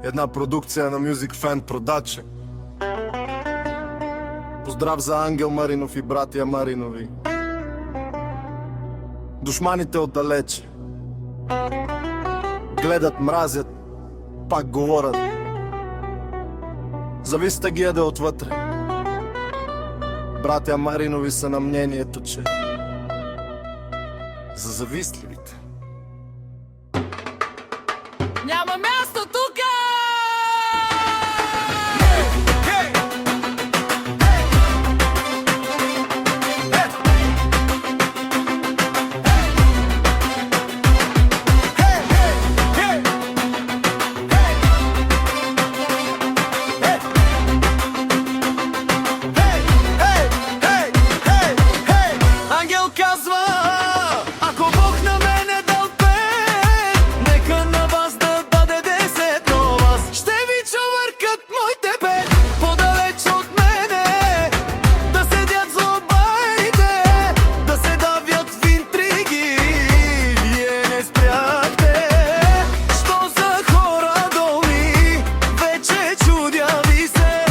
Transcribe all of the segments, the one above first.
Една продукция на Music Fan Production. Поздрав за Ангел Маринов и братя Маринови. Душманите отдалече гледат, мразят, пак говорят. Зависите ги да отвътре. Братя Маринови са на мнението, че за завистливите няма място тука! Ангел казва, ако Бог на мене дал пет, нека на вас да даде 10, но вас ще ви чувъркат моите пет. Подалеч от мене да седят злобарите, да се давят в интриги. Вие не спряхте, що за хора долни, вече чудя ви се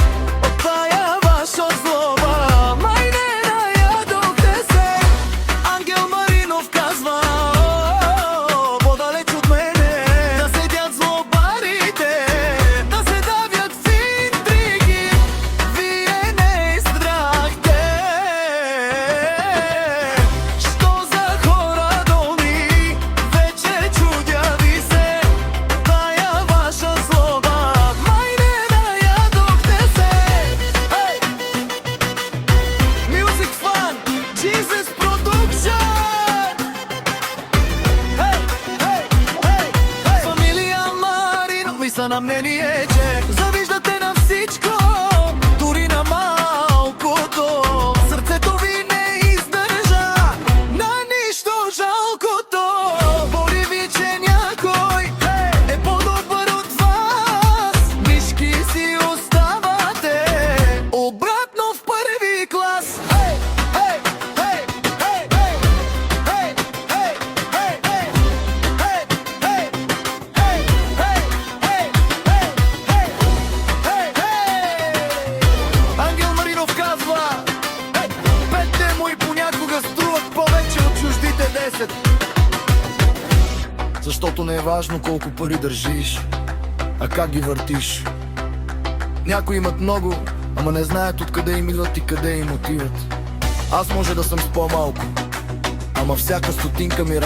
от тая ваша злоба. Май не наядохте се. Ангел Маринов казва, подалеч от мене да седят злобарите, да се давят в интриги. Вие не издрахте, що за хора долни, вече чудя ви се тая ваша злоба. Май не наядохте се. Music Fan, Jesus Production. Фамилия Маринови са на мнение, че завиждате на всичко, дори на малкото. Сърцето ви не издържа на нищо жалкото. Боли ви, че някой е по-добър от вас. Мишки си оставате обратно в първи клас. Ангел Маринов казва, петте му и понякога струват повече от чуждите 10. Защото не е важно колко пари държиш, а как ги въртиш. Някои имат много, ама не знаят откъде им идват и къде им отиват. Аз може да съм с по-малко, ама всяка стотинка ми